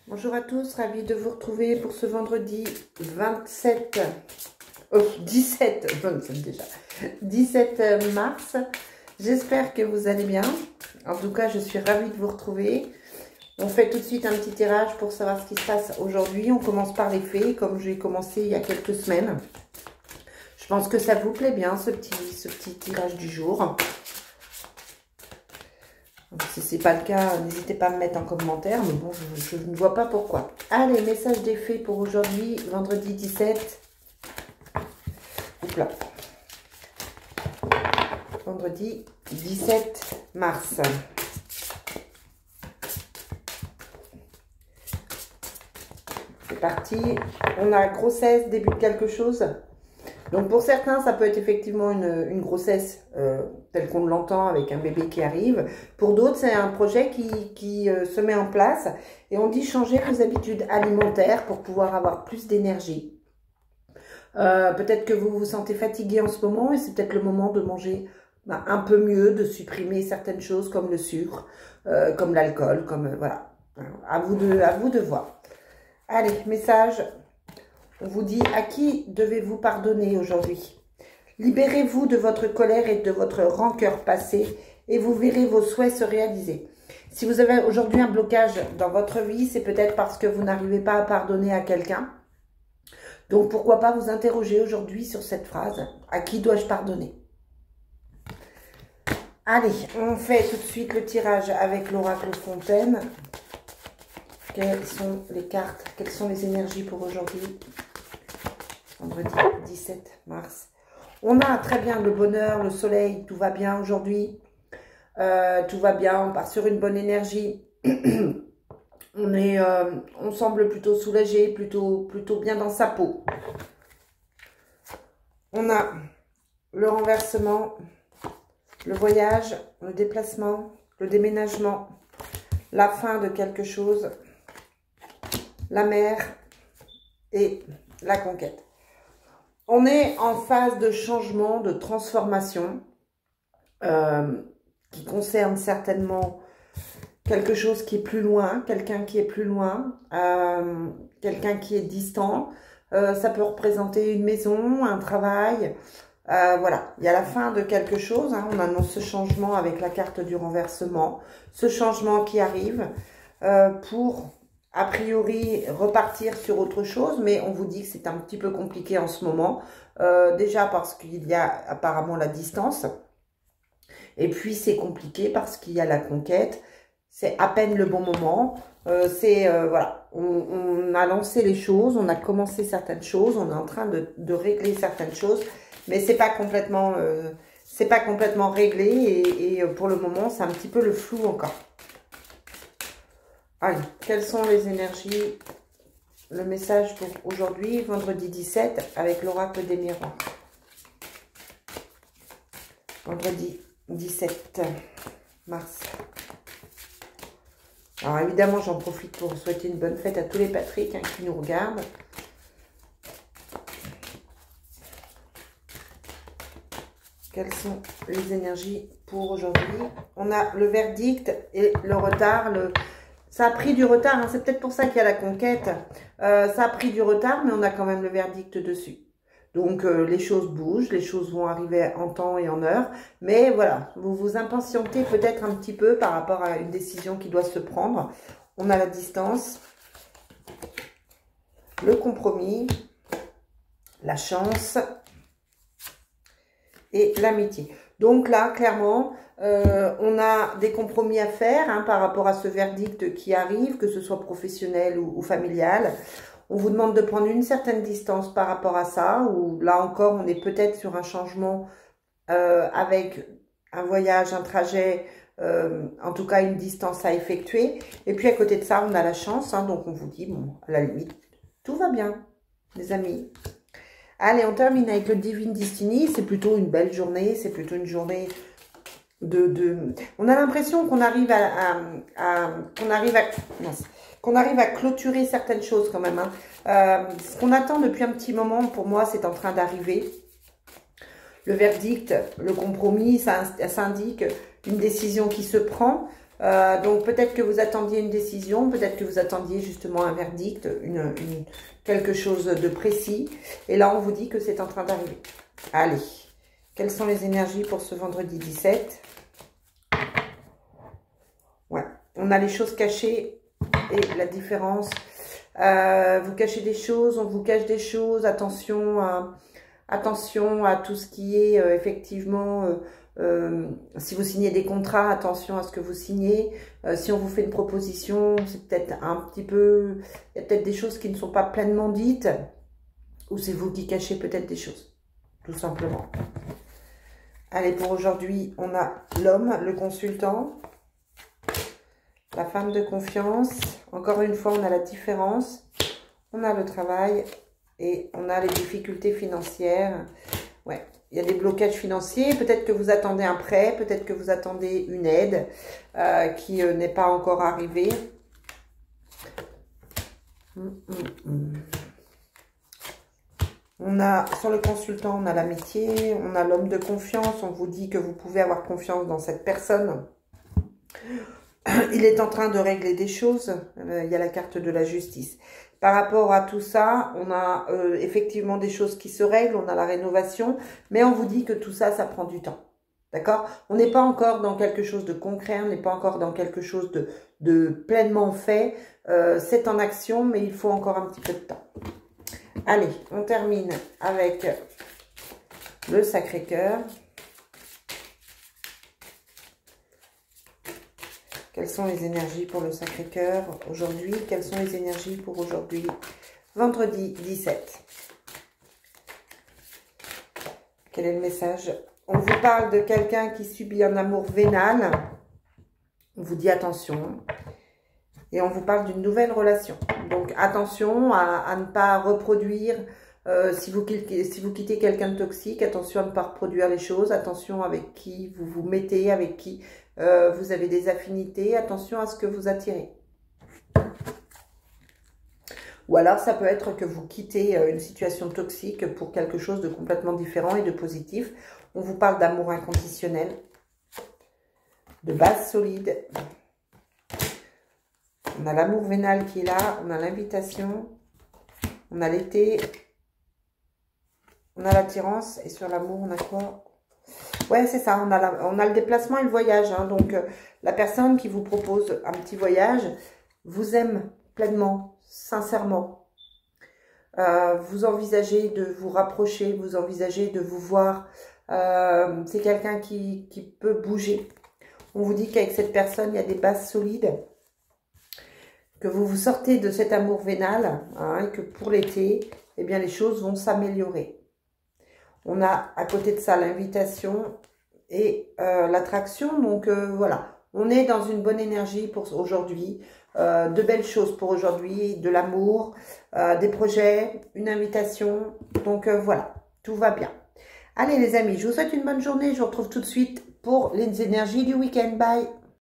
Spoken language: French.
Bonjour à tous, ravie de vous retrouver pour ce vendredi 17 mars. J'espère que vous allez bien. En tout cas, je suis ravie de vous retrouver. On fait tout de suite un petit tirage pour savoir ce qui se passe aujourd'hui. On commence par les fées, comme j'ai commencé il y a quelques semaines. Je pense que ça vous plaît bien, ce petit tirage du jour. Si ce n'est pas le cas, n'hésitez pas à me mettre en commentaire, mais bon, je ne vois pas pourquoi. Allez, message des fées pour aujourd'hui, vendredi 17. Oups là. Vendredi 17 mars. C'est parti. On a grossesse, début de quelque chose. Donc pour certains, ça peut être effectivement une grossesse telle qu'on l'entend avec un bébé qui arrive. Pour d'autres, c'est un projet qui se met en place et on dit changer vos habitudes alimentaires pour pouvoir avoir plus d'énergie. Peut-être que vous vous sentez fatigué en ce moment et c'est peut-être le moment de manger un peu mieux, de supprimer certaines choses comme le sucre, comme l'alcool, comme voilà. À vous de voir. Allez, message. On vous dit à qui devez-vous pardonner aujourd'hui. Libérez-vous de votre colère et de votre rancœur passée et vous verrez vos souhaits se réaliser. Si vous avez aujourd'hui un blocage dans votre vie, c'est peut-être parce que vous n'arrivez pas à pardonner à quelqu'un. Donc pourquoi pas vous interroger aujourd'hui sur cette phrase. À qui dois-je pardonner? Allez, on fait tout de suite le tirage avec l'oracle Fontaine. Quelles sont les cartes? Quelles sont les énergies pour aujourd'hui? Vendredi 17 mars. On a très bien le bonheur, le soleil, tout va bien aujourd'hui. Tout va bien, on part sur une bonne énergie. On semble plutôt soulagé, plutôt bien dans sa peau. On a le renversement, le voyage, le déplacement, le déménagement, la fin de quelque chose, la mer et la conquête. On est en phase de changement, de transformation qui concerne certainement quelque chose qui est plus loin, quelqu'un qui est plus loin, quelqu'un qui est distant. Ça peut représenter une maison, un travail. Voilà, il y a la fin de quelque chose. Hein. On annonce ce changement avec la carte du renversement. Ce changement qui arrive pour... a priori, repartir sur autre chose, mais on vous dit que c'est un petit peu compliqué en ce moment. Déjà parce qu'il y a apparemment la distance. Et puis, c'est compliqué parce qu'il y a la conquête. C'est à peine le bon moment. Voilà, on a lancé les choses, on a commencé certaines choses, on est en train de régler certaines choses, mais c'est pas complètement réglé et pour le moment, c'est un petit peu le flou encore. Allez, quelles sont les énergies, le message pour aujourd'hui, vendredi 17, avec l'oracle des miroirs. Vendredi 17 mars. Alors évidemment, j'en profite pour souhaiter une bonne fête à tous les Patrick qui nous regardent. Quelles sont les énergies pour aujourd'hui? On a le verdict et le retard, ça a pris du retard, hein. C'est peut-être pour ça qu'il y a la conquête. Ça a pris du retard, mais on a quand même le verdict dessus. Donc, les choses bougent, les choses vont arriver en temps et en heure. Mais voilà, vous vous impatientez peut-être un petit peu par rapport à une décision qui doit se prendre. On a la distance, le compromis, la chance et l'amitié. Donc là, clairement... on a des compromis à faire hein, par rapport à ce verdict qui arrive, que ce soit professionnel ou familial. On vous demande de prendre une certaine distance par rapport à ça, ou là encore, on est peut-être sur un changement avec un voyage, un trajet, en tout cas une distance à effectuer. Et puis à côté de ça, on a la chance, hein, donc on vous dit, bon, à la limite, tout va bien, les amis. Allez, on termine avec le Divine Destiny. C'est plutôt une belle journée, c'est plutôt une journée... on a l'impression qu'on arrive qu'on arrive à clôturer certaines choses quand même. Hein. Ce qu'on attend depuis un petit moment, pour moi, c'est en train d'arriver. Le verdict, le compromis, ça indique une décision qui se prend. Donc peut-être que vous attendiez une décision, peut-être que vous attendiez justement un verdict, quelque chose de précis. Et là, on vous dit que c'est en train d'arriver. Allez, quelles sont les énergies pour ce vendredi 17? Ouais, on a les choses cachées et la différence. Vous cachez des choses, on vous cache des choses. Attention à tout ce qui est effectivement... si vous signez des contrats, attention à ce que vous signez. Si on vous fait une proposition, c'est peut-être un petit peu... Il y a peut-être des choses qui ne sont pas pleinement dites. Ou c'est vous qui cachez peut-être des choses. Tout simplement. Allez, pour aujourd'hui, on a l'homme, le consultant. La femme de confiance. Encore une fois, on a la différence. On a le travail. Et on a les difficultés financières. Ouais. Il y a des blocages financiers, peut-être que vous attendez un prêt, peut-être que vous attendez une aide qui n'est pas encore arrivée. On a, sur le consultant, on a l'amitié, on a l'homme de confiance, on vous dit que vous pouvez avoir confiance dans cette personne. Il est en train de régler des choses, il y a la carte de la justice. Par rapport à tout ça, on a effectivement des choses qui se règlent, on a la rénovation, mais on vous dit que tout ça, ça prend du temps. D'accord? On n'est pas encore dans quelque chose de concret, on n'est pas encore dans quelque chose de pleinement fait. C'est en action, mais il faut encore un petit peu de temps. Allez, on termine avec le Sacré-Cœur. Quelles sont les énergies pour le Sacré-Cœur aujourd'hui? Quelles sont les énergies pour aujourd'hui, vendredi 17? Quel est le message? On vous parle de quelqu'un qui subit un amour vénal. On vous dit attention. Et on vous parle d'une nouvelle relation. Donc attention à ne pas reproduire. Si vous quittez quelqu'un de toxique, attention à ne pas reproduire les choses. Attention avec qui vous vous mettez, avec qui vous avez des affinités. Attention à ce que vous attirez. Ou alors, ça peut être que vous quittez une situation toxique pour quelque chose de complètement différent et de positif. On vous parle d'amour inconditionnel, de base solide. On a l'amour vénal qui est là, on a l'invitation, on a l'été, on a l'attirance. Et sur l'amour, on a quoi? Ouais, c'est ça, on a le déplacement et le voyage. Hein. Donc, la personne qui vous propose un petit voyage vous aime pleinement, sincèrement. Vous envisagez de vous rapprocher, vous envisagez de vous voir. C'est quelqu'un qui peut bouger. On vous dit qu'avec cette personne, il y a des bases solides. Que vous vous sortez de cet amour vénal, hein, et que pour l'été, eh bien, les choses vont s'améliorer. On a à côté de ça l'invitation et l'attraction. Donc voilà, on est dans une bonne énergie pour aujourd'hui. De belles choses pour aujourd'hui, de l'amour, des projets, une invitation. Donc voilà, tout va bien. Allez les amis, je vous souhaite une bonne journée. Je vous retrouve tout de suite pour les énergies du week-end. Bye!